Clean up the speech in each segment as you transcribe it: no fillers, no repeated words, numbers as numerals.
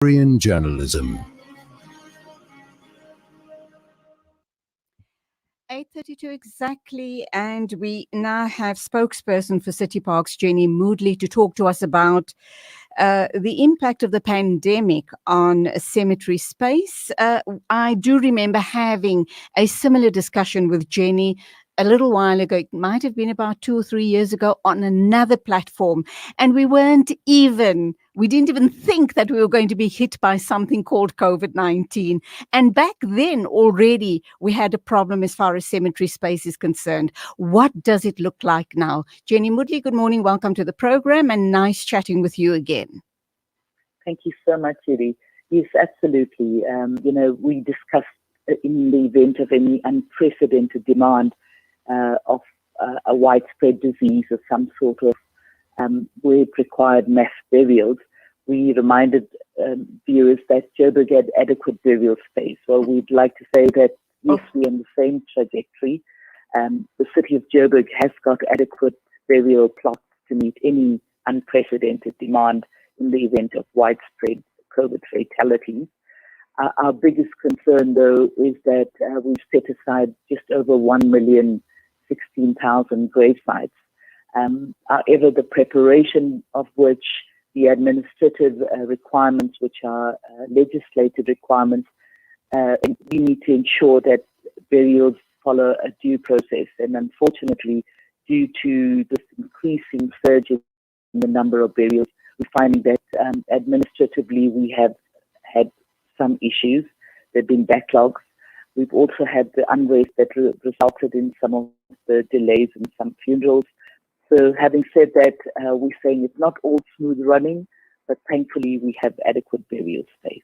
Korean journalism. 8:32 exactly, and we now have spokesperson for City Parks Jenny Moodley to talk to us about the impact of the pandemic on cemetery space. I do remember having a similar discussion with Jenny a little while ago. It might have been about 2 or 3 years ago on another platform, and we didn't even think that we were going to be hit by something called COVID-19. And back then already we had a problem as far as cemetery space is concerned. What does it look like now? Jenny Moodley, good morning. Welcome to the program and nice chatting with you again. Thank you so much, Julie. Yes, absolutely. We discussed in the event of any unprecedented demand of a widespread disease of some sort of where it required mass burials, we reminded viewers that Joburg had adequate burial space. Well, we'd like to say that, yes, we're on the same trajectory. The city of Joburg has got adequate burial plots to meet any unprecedented demand in the event of widespread COVID fatalities. Our biggest concern, though, is that we've set aside just over 1,016,000 grave sites. However, the preparation of which the administrative requirements, which are legislative requirements, we need to ensure that burials follow a due process. And unfortunately, due to this increasing surge in the number of burials, we're finding that administratively we have had some issues. There have been backlogs. We've also had the unrest that resulted in some of the delays in some funerals. So having said that, we're saying it's not all smooth running, but thankfully we have adequate burial space.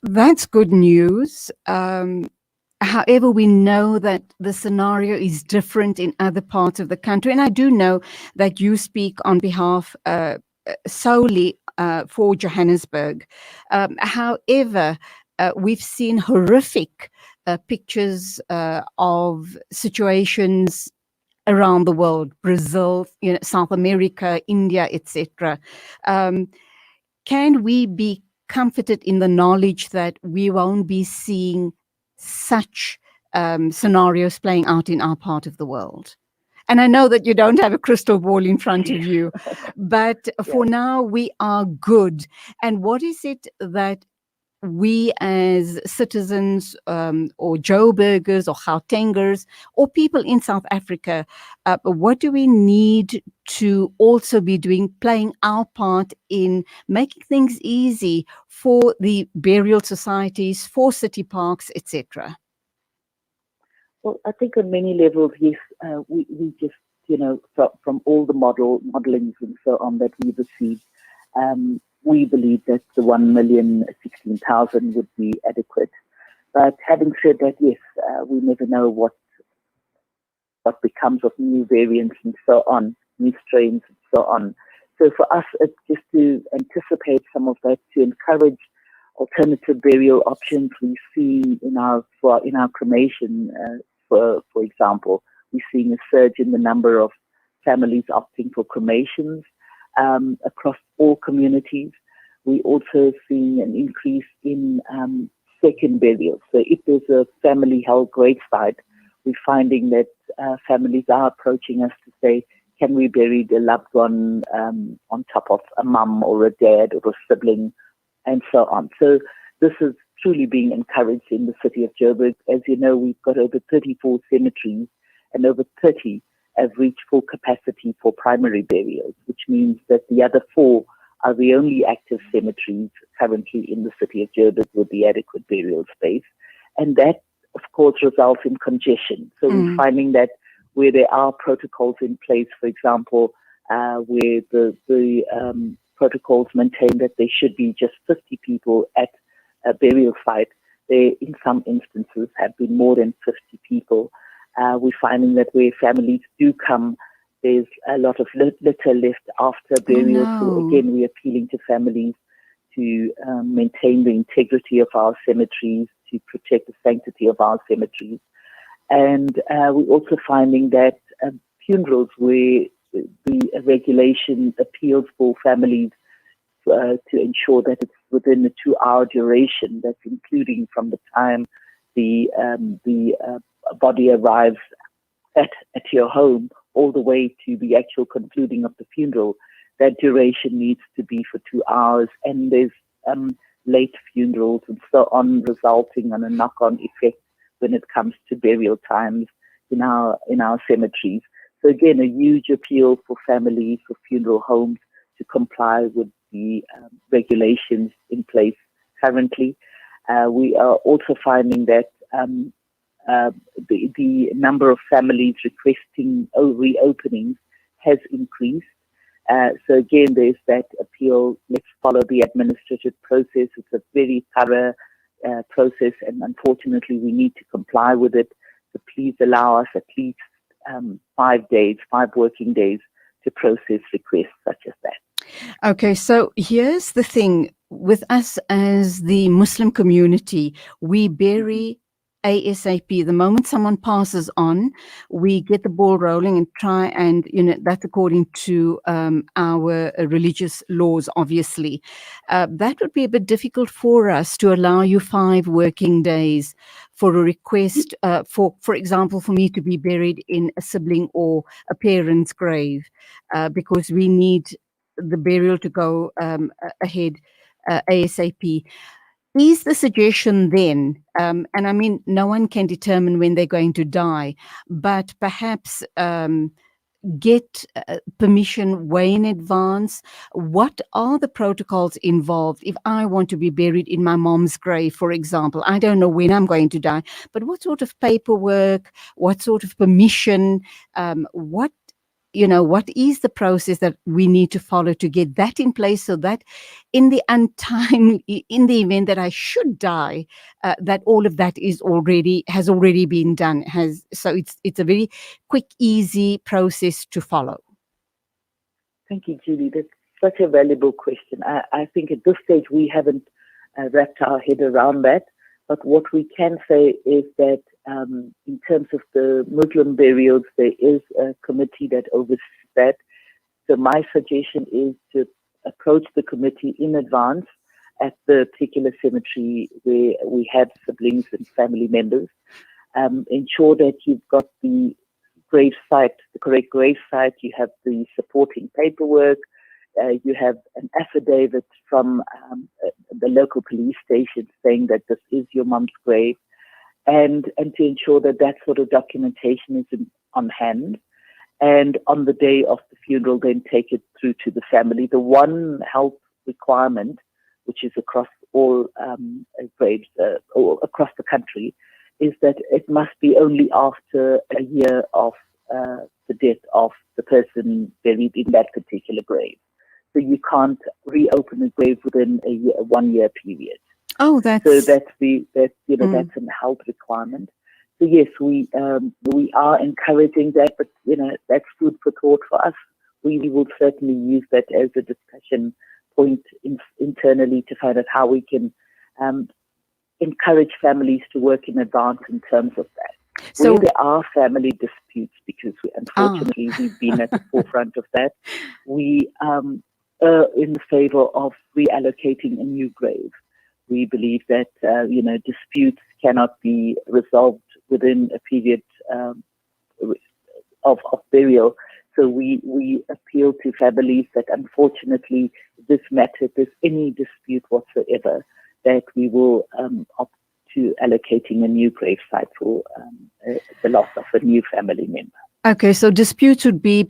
That's good news. However, we know that the scenario is different in other parts of the country. And I do know that you speak on behalf solely for Johannesburg. However, we've seen horrific pictures of situations around the world, Brazil, South America, India, etc. Can we be comforted in the knowledge that we won't be seeing such scenarios playing out in our part of the world? And I know that you don't have a crystal ball in front of you, but for now we are good. And what is it that we as citizens or Joburgers or Gautengers or people in South Africa, what do we need to also be doing, playing our part in making things easy for the burial societies, for city parks, etc.? Well, I think on many levels, yes, we just, from all the modelings and so on that we've received, we believe that the 1,016,000 would be adequate. But having said that, yes, we never know what becomes of new variants and so on, new strains and so on. So for us, it's just to anticipate some of that, to encourage alternative burial options. We see in our cremation, for example, we're seeing a surge in the number of families opting for cremations across all communities. We're also seeing an increase in second burials. So if there's a family-held gravesite, we're finding that families are approaching us to say, can we bury the loved one on top of a mum or a dad or a sibling, and so on. So this is truly being encouraged in the city of Joburg. As you know, we've got over 34 cemeteries, and over 30 have reached full capacity for primary burials, which means that the other 4 are the only active cemeteries currently in the city of Joburg with the adequate burial space. And that, of course, results in congestion. So we're finding that where there are protocols in place, for example, where the protocols maintain that there should be just 50 people at a burial site, there in some instances have been more than 50 people. We're finding that where families do come, there's a lot of litter left after burial. Oh, no. So again, we're appealing to families to maintain the integrity of our cemeteries, to protect the sanctity of our cemeteries. And we're also finding that funerals where the regulation appeals for families to ensure that it's within a 2-hour duration. That's including from the time the body arrives at your home all the way to the actual concluding of the funeral. That duration needs to be for 2 hours, and there's late funerals and so on, resulting in a knock-on effect when it comes to burial times in our cemeteries. So again, a huge appeal for families, for funeral homes to comply with the regulations in place currently. We are also finding that the number of families requesting reopenings has increased. So again, there's that appeal. Let's follow the administrative process. It's a very thorough process, and unfortunately, we need to comply with it. So please allow us at least 5 working days to process requests such as that. Okay, so here's the thing. With us as the Muslim community, we bury ASAP. The moment someone passes on, we get the ball rolling and try and, that's according to our religious laws, obviously. That would be a bit difficult for us to allow you 5 working days for a request, for example, for me to be buried in a sibling or a parent's grave, because we need the burial to go ahead ASAP. Is the suggestion then, and I mean, no one can determine when they're going to die, but perhaps get permission way in advance? What are the protocols involved if I want to be buried in my mom's grave, for example? I don't know when I'm going to die, but what sort of paperwork, what sort of permission, what is the process that we need to follow to get that in place, so that in the event that I should die, that all of that has already been done. So it's a very quick, easy process to follow. Thank you, Julie. That's such a valuable question. I think at this stage we haven't wrapped our head around that. But what we can say is that in terms of the Muslim burials, there is a committee that oversees that. So my suggestion is to approach the committee in advance at the particular cemetery where we have siblings and family members. Ensure that you've got the correct grave site, you have the supporting paperwork, you have an affidavit from the local police station saying that this is your mom's grave, and to ensure that that sort of documentation is on hand. And on the day of the funeral, then take it through to the family. The one health requirement, which is across all graves or across the country, is that it must be only after a year of the death of the person buried in that particular grave. So you can't reopen a grave within a 1 year period. Oh, that's a health requirement. So yes, we are encouraging that, but that's food for thought for us. We will certainly use that as a discussion point internally to find out how we can encourage families to work in advance in terms of that. So where there are family disputes, because unfortunately we've been at the forefront of that, we are in favor of reallocating a new grave. We believe that disputes cannot be resolved within a period of burial. So we appeal to families that unfortunately this matter, if there's any dispute whatsoever, that we will opt to allocating a new grave site for the loss of a new family member. Okay, so disputes would be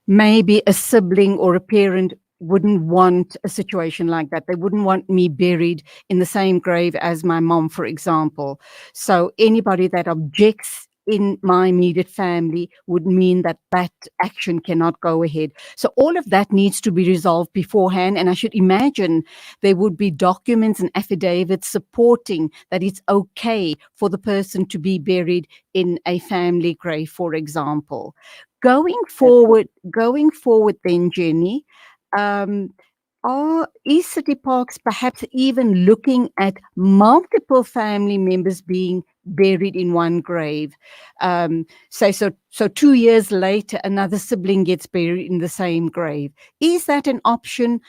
maybe a sibling or a parent wouldn't want a situation like that. They wouldn't want me buried in the same grave as my mom, for example. So anybody that objects in my immediate family would mean that action cannot go ahead. So all of that needs to be resolved beforehand. And I should imagine there would be documents and affidavits supporting that it's okay for the person to be buried in a family grave, for example. Going forward then, Jenny, is City Parks perhaps even looking at multiple family members being buried in one grave? So 2 years later, another sibling gets buried in the same grave. Is that an option?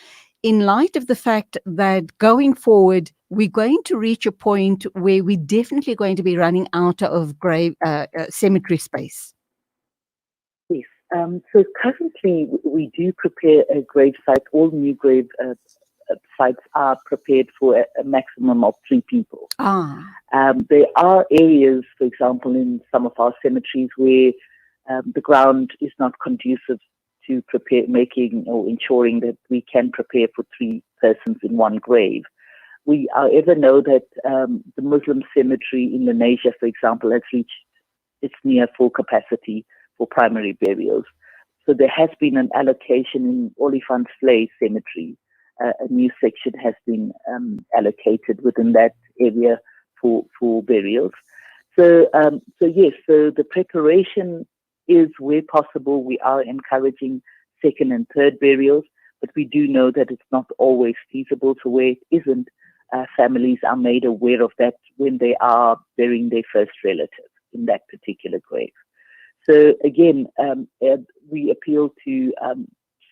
in light of the fact that going forward, we're going to reach a point where we're definitely going to be running out of grave cemetery space. Yes. So currently, we do prepare a grave site. All new grave sites are prepared for a maximum of 3 people. There are areas, for example, in some of our cemeteries where the ground is not conducive to making or ensuring that we can prepare for 3 persons in one grave. We, however, know that the Muslim cemetery in Lenasia, for example, has reached its near full capacity for primary burials. So there has been an allocation in Olifant Slay Cemetery. A new section has been allocated within that area for burials. So yes, so the preparation is where possible. We are encouraging 2nd and 3rd burials, but we do know that it's not always feasible. So where it isn't, families are made aware of that when they are burying their first relative in that particular grave. So again, we appeal to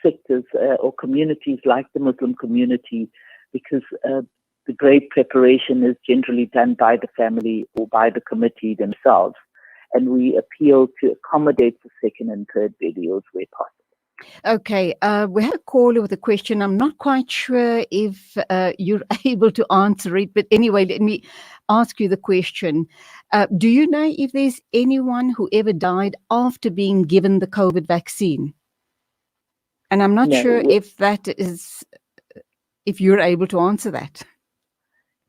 sectors or communities like the Muslim community, because the grave preparation is generally done by the family or by the committee themselves. And we appeal to accommodate the 2nd and 3rd burials where possible. Okay, we have a caller with a question. I'm not quite sure if you're able to answer it, but anyway, let me ask you the question. Do you know if there's anyone who ever died after being given the COVID vaccine? And I'm not sure if you're able to answer that.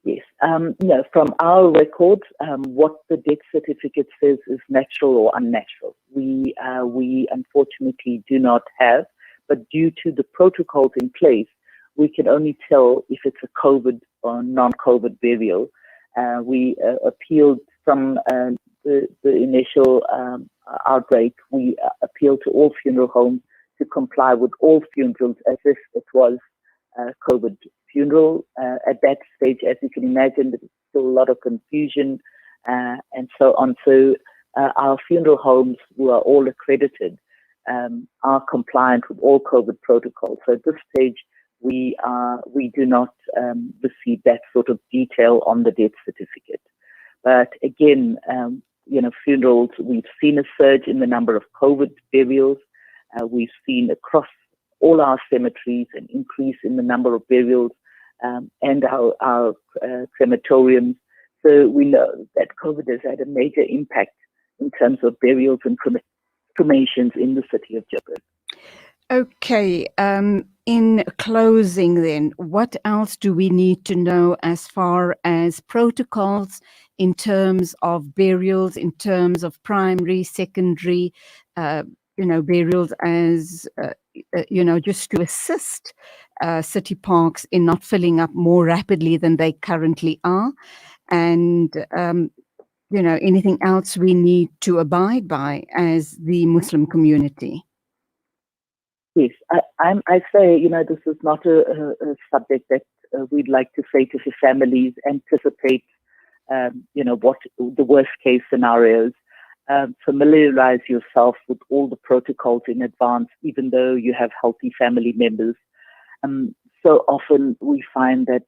Yes. No, from our records, what the death certificate says is natural or unnatural. We unfortunately do not have, but due to the protocols in place, we can only tell if it's a COVID or non-COVID burial. We appealed from the initial outbreak. We appealed to all funeral homes to comply with all funerals as if it was COVID funeral. At that stage, as you can imagine, there's still a lot of confusion and so on. So our funeral homes, who are all accredited, are compliant with all COVID protocols. So at this stage, we do not receive that sort of detail on the death certificate. But again, funerals, we've seen a surge in the number of COVID burials. We've seen across all our cemeteries an increase in the number of burials and our crematoriums. So we know that COVID has had a major impact in terms of burials and cremations in the city of Joburg. Okay. In closing then, what else do we need to know as far as protocols in terms of burials, in terms of primary, secondary, burials as, just to assist City Parks in not filling up more rapidly than they currently are? And, anything else we need to abide by as the Muslim community? Yes, I say, this is not a subject that we'd like to say to the families, anticipate, what the worst case scenarios. Familiarize yourself with all the protocols in advance, even though you have healthy family members. So often we find that,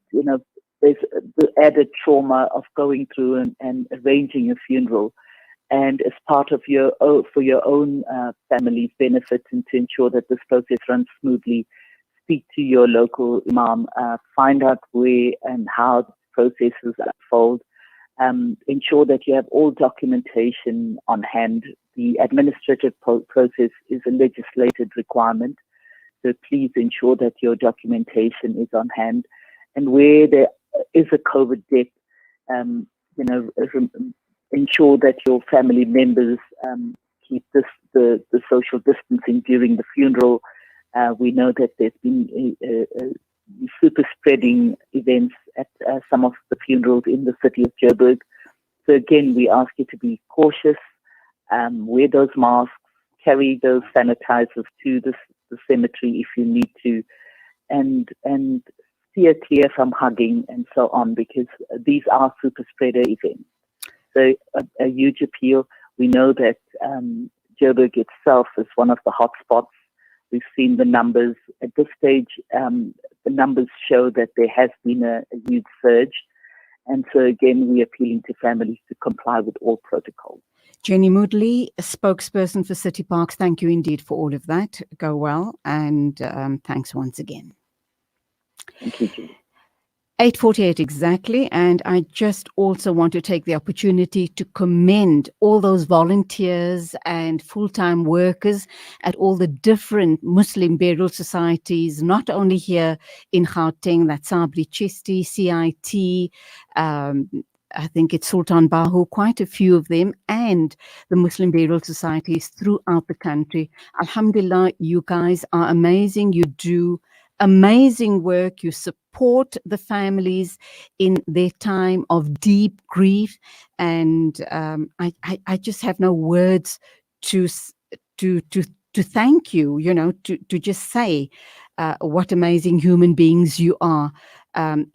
there's the added trauma of going through and arranging a funeral. And as part of for your own family's benefit and to ensure that this process runs smoothly, speak to your local imam, find out where and how the processes unfold, ensure that you have all documentation on hand. The administrative process is a legislated requirement, so please ensure that your documentation is on hand. And where there is a COVID death, ensure that your family members keep the social distancing during the funeral. We know that there's been super spreading events at some of the funerals in the city of Joburg. So again, we ask you to be cautious, wear those masks, carry those sanitizers to the cemetery if you need to, and steer clear from hugging and so on, because these are super spreader events. So a huge appeal. We know that Joburg itself is one of the hotspots. We've seen the numbers. At this stage, the numbers show that there has been a huge surge. And so again, we're appealing to families to comply with all protocols. Jenny Moodley, spokesperson for City Parks, thank you indeed for all of that. Go well, and thanks once again. Thank you, Julie. 8:48 exactly, and I just also want to take the opportunity to commend all those volunteers and full-time workers at all the different Muslim burial societies, not only here in Gauteng, that's Sabri Chisti, CIT, I think it's Sultan Bahu, quite a few of them, and the Muslim burial societies throughout the country. Alhamdulillah, you guys are amazing. You do amazing work. You support the families in their time of deep grief, and I just have no words to thank you. You know, to just say what amazing human beings you are.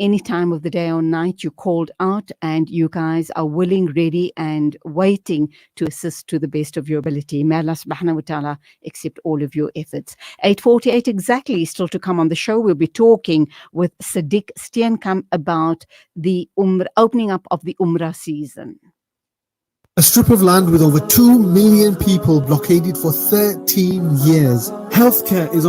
Any time of the day or night, you called out, and you guys are willing, ready, and waiting to assist to the best of your ability. May Allah subhanahu wa ta'ala accept all of your efforts. 8:48 exactly, still to come on the show. We'll be talking with Sadiq Steenkamp about the opening up of the Umrah season. A strip of land with over 2 million people blockaded for 13 years. Healthcare is on